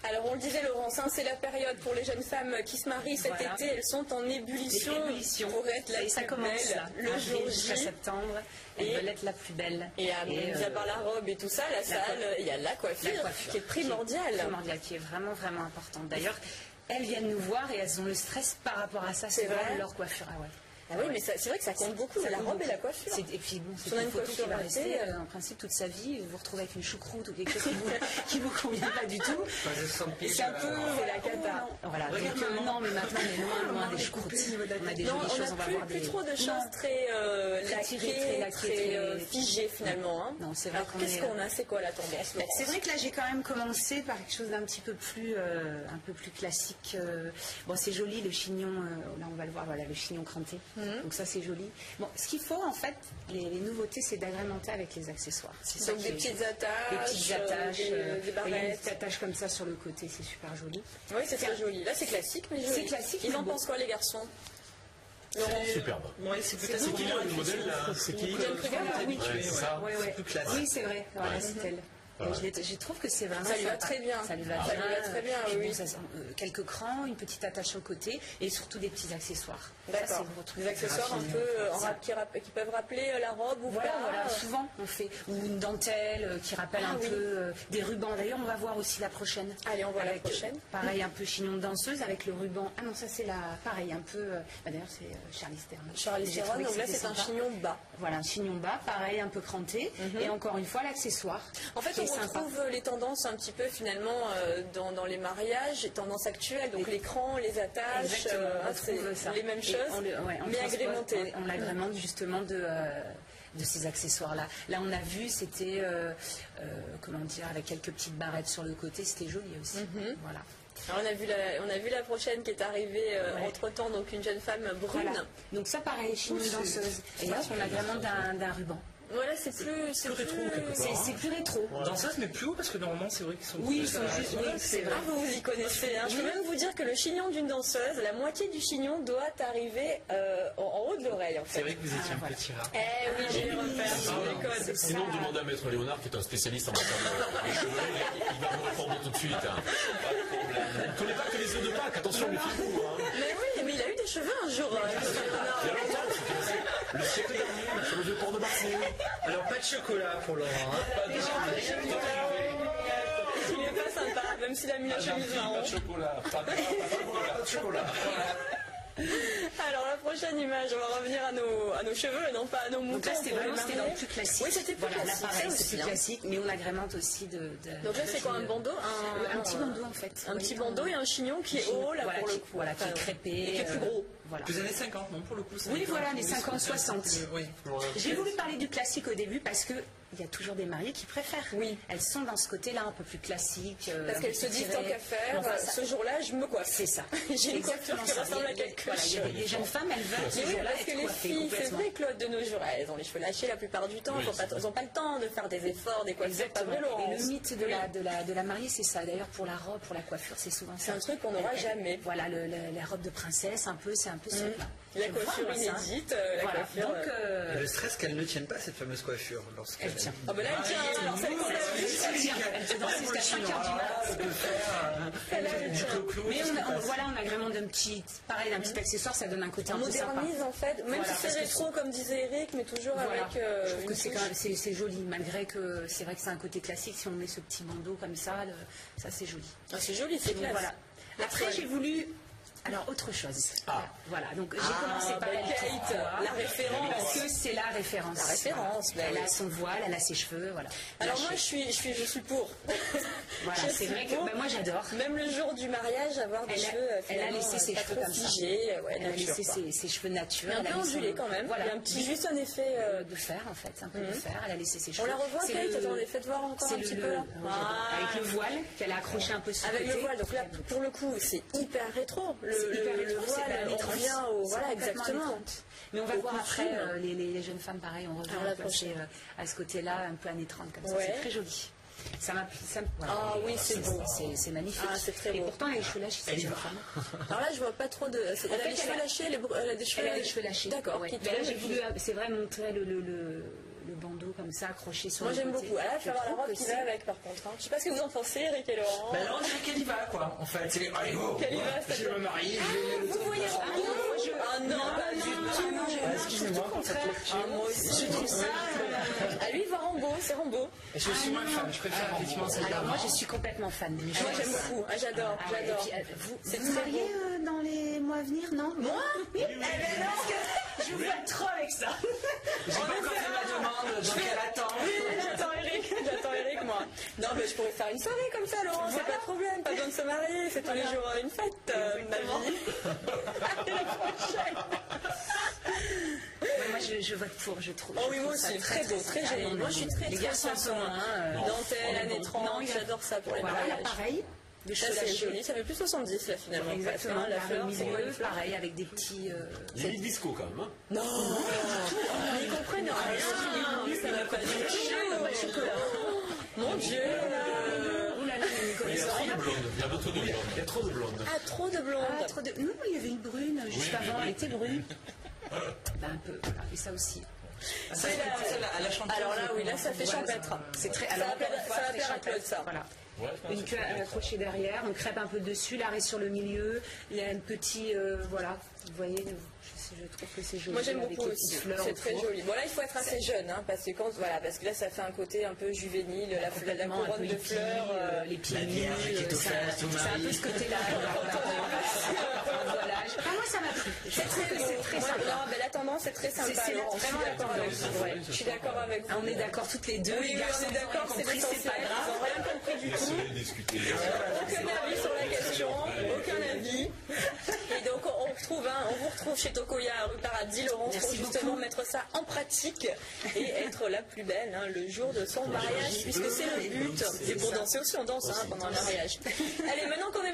Alors on le disait Laurence, hein, c'est la période pour les jeunes femmes qui se marient cet été, elles sont en ébullition pour être la ça plus commence belle là, le jour jusqu'à J. septembre, elles veulent être la plus belle. Et mis à part la robe et tout ça, la salle, il y a la coiffure qui est primordiale. Qui est vraiment vraiment importante. D'ailleurs, elles viennent nous voir et elles ont le stress par rapport à ça, c'est vrai, leur coiffure. Ah ouais. Ah oui, mais c'est vrai que ça compte beaucoup, la robe et la coiffure. Et puis bon, c'est une photo qui va rester en principe toute sa vie. Vous vous retrouvez avec une choucroute ou quelque chose qui vous convient pas du tout. C'est un peu la cata. Voilà. Non, mais maintenant on est loin des choucroutes. On a des jolies choses, on va voir des... plus trop de choses très lacquées, très figées finalement. Non, c'est vrai qu'on est... Qu'est-ce qu'on a? C'est quoi la tendance? C'est vrai que là j'ai quand même commencé par quelque chose d'un petit peu plus classique. Bon, c'est joli le chignon. Là on va le voir. Voilà, le chignon cranté. Donc ça c'est joli. Bon, ce qu'il faut en fait, les nouveautés, c'est d'agrémenter avec les accessoires. Donc des petites attaches, des barrettes. Il y a une petite attache comme ça sur le côté, c'est super joli. Oui, c'est très joli. Là c'est classique, mais joli. C'est classique. Ils en pensent quoi les garçons? Superbe. Oui, c'est plus classique. C'est qui le modèle là? C'est qui? Oui, c'est plus classique. Oui, c'est vrai. Voilà, c'est elle. Je trouve que c'est vraiment ça lui va très bien. Ça lui va très bien, oui. Quelques crans, une petite attache au côté et surtout des petits accessoires. D'accord. Des accessoires un peu qui peuvent rappeler la robe ou voilà, souvent on fait ou une dentelle qui rappelle un peu des rubans. D'ailleurs, on va voir aussi la prochaine. Allez, on voit la prochaine. Pareil, un peu chignon de danseuse avec le ruban. Ah non, ça c'est pareil, un peu. D'ailleurs, c'est Charlize Theron. Charlize Theron. Donc là, c'est un chignon bas. Voilà, un chignon bas, pareil, un peu cranté. Et encore une fois, l'accessoire. En fait, on retrouve les tendances un petit peu finalement dans les mariages, les tendances actuelles, donc l'écran, les attaches, c'est les mêmes choses, mais agrémentées. On l'agrémente justement de ces accessoires-là. Là, on a vu, c'était, comment dire, avec quelques petites barrettes sur le côté, c'était joli aussi. Voilà. Alors on a vu la prochaine qui est arrivée entre-temps, donc une jeune femme brune. Voilà. Donc ça, pareil, chignon danseuse. Et là, on l'agrémente d'un ruban. Voilà, c'est plus rétro. C'est plus rétro. Danseuse, mais plus haut, parce que normalement, c'est vrai qu'ils sont... Oui, c'est vrai. Ah, vous y connaissez. Hein. Je peux même vous dire que le chignon d'une danseuse, la moitié du chignon doit arriver en haut de l'oreille, en fait. C'est vrai que vous étiez un petit rat. Eh oui, j'ai repéré. Sinon, demandez à Maître Léonard, qui est un spécialiste en matière de cheveux, il va vous répondre tout de suite. Pas de problème. Il ne connaît pas que les œufs de Pâques, attention, méfiez-vous. Mais oui, mais il a eu des cheveux un jour. Il y a longtemps, le siècle dernier, sur le vieux port de Marseille. Alors, pas de chocolat pour Laurent. Il n'est pas sympa, même s'il a mis la chemise marron. Pas de chocolat. Pas de chocolat. Alors la prochaine image, on va revenir à nos cheveux et non pas à nos moutons. Donc là c'était dans le plus classique. Oui, c'était plus classique. Là pareil, c'est plus classique, mais on agrémente aussi de... Donc là c'est quoi, un bandeau? Un petit bandeau en fait. Un petit bandeau et un chignon qui est haut là pour le coup. Voilà, qui est crêpé. Et qui est plus gros. Voilà. Plus années 50, non, pour le coup. Oui, voilà, les 50-60. Oui. J'ai voulu parler du classique au début parce que il y a toujours des mariées qui préfèrent. Oui. Elles sont dans ce côté-là un peu plus classique. Parce qu'elles se disent tant qu'à faire, ce jour-là, je me coiffe. C'est ça. J'ai une coiffure qui ressemble à quelque chose. Il y a des jeunes femmes, elles veulent ce jour-là parce que les filles, c'est vrai, Claude, de nos jours, elles ont les cheveux lâchés la plupart du temps. Elles n'ont pas le temps de faire des efforts, des coiffures. Et le mythe de la mariée, c'est ça. D'ailleurs, pour la robe, pour la coiffure, c'est souvent ça. C'est un truc qu'on n'aura jamais. Voilà, la robe de princesse, c'est un peu ça. La coiffure inédite, la coiffure. Donc, le stress qu'elle ne tienne pas cette fameuse coiffure lorsqu'elle tient. Ah ben là elle tient. Alors celle qu'on a vue, elle tient dans ses chacun mais on agrémente d'un petit accessoire, ça donne un côté un peu sympa. Modernise en fait, même si c'est rétro comme disait Eric, mais toujours avec. Je trouve que c'est joli, malgré que c'est vrai que c'est un côté classique. Si on met ce petit bandeau comme ça, ça c'est joli. C'est joli, c'est classe. Voilà. Après j'ai voulu. Alors, autre chose. Voilà, donc j'ai commencé par Kate, la référence. Parce que c'est la référence. La référence. Elle a son voile, elle a ses cheveux, voilà. Alors moi, je suis pour. Voilà, c'est vrai que moi j'adore. Même le jour du mariage, avoir des cheveux. Elle a laissé ses cheveux comme ça. Elle a laissé ses cheveux naturels. Un peu ondulés quand même. Voilà, juste un effet de fer en fait, un peu de fer. Elle a laissé ses cheveux. On la revoit, Kate. Attendez, faites voir encore un petit peu. Avec le voile qu'elle a accroché un peu sur le côté. Avec le voile, donc là, pour le coup, c'est hyper rétro. Le voile, on revient au... Voilà, exactement. Mais on va voir après, les jeunes femmes, pareil, on revient à ce côté-là, un peu années 30, comme ça. C'est très joli. Ah oui, c'est beau. C'est magnifique. C'est très beau. Et pourtant, elle a les cheveux lâchés, cette jeune femme. Alors là, je vois pas trop de... Elle a les cheveux lâchés, elle a des cheveux lâchés. D'accord. J'ai voulu... C'est vrai, montrer le bandeau comme ça accroché sur Moi le côté. j'aime beaucoup. Ah, je vais avoir la robe qui va avec par contre. Je sais pas ce que vous en pensez, Eric et Laurent. Ben là, on dirait qu'elle y va, quoi. En fait, c'est allez, go, je vais me marier. Vous voyez non, pas du tout. Excusez-moi pour cette lecture. Moi aussi, je trouve ça. Ah, lui, il va Rambo, c'est Rambo. Et je suis moins fan, je préfère effectivement celle Alors moi je suis complètement fan. Moi j'aime beaucoup. Ah, j'adore, j'adore. Vous vous mariez dans les mois à venir, non? Moi? Oui. Eh ben non, je vous vois trop avec ça. J'ai pas encore fait ma demande, donc elle attend. J'attends Eric, moi. Non, mais je pourrais faire une soirée comme ça, Laurent, c'est pas de problème, pas besoin de se marier, c'est tous les jours une fête, ma vie. Allez, la prochaine. Moi je vote pour, je trouve. Oh oui, moi aussi, très beau, très joli. Moi je suis très façon, dentelle, années 30, j'adore ça pour les mariages. Voilà, pareil. Ça c'est joli, ça fait plus 70 là finalement. Exactement, la fleur, milieu, pareil, avec des petits... Il y a disco quand même. Hein. Non, ils comprennent rien, ça va pas du tout. Chocolat. Mon Dieu. Il y a trop de blondes. Il y a d'autres de blondes. Il y a trop de blondes. Ah, trop de blondes. Non, il y avait une brune juste avant, elle était brune. Un peu, voilà, et ça aussi. Alors là, oui, là ça fait champêtre. C'est très. Ça va plaire à Claude, ça. Voilà. Une queue accrochée derrière, on crêpe un peu dessus, l'arrêt sur le milieu. Il y a un petit, voilà, vous voyez. Je trouve que c'est joli. Moi j'aime beaucoup aussi, c'est très joli. Bon là il faut être assez jeune, hein, parce que là ça fait un côté un peu juvénile, la couronne de fleurs, les pieds nus, c'est un peu ce côté-là. Voilà. Moi ça m'a plu. C'est très sympa. La tendance est très sympa. Je suis d'accord avec vous. Je suis d'accord avec vous. On est d'accord toutes les deux. Oui, on est d'accord, c'est pas grave. Ils n'ont rien compris du tout. Aucun avis sur la question, aucun avis. Et donc on vous retrouve chez Tokoya rue Paradis, Laurence, pour justement mettre ça en pratique et être la plus belle le jour de son mariage, puisque c'est le but. Et pour danser aussi, on danse pendant le mariage. Allez, maintenant qu'on est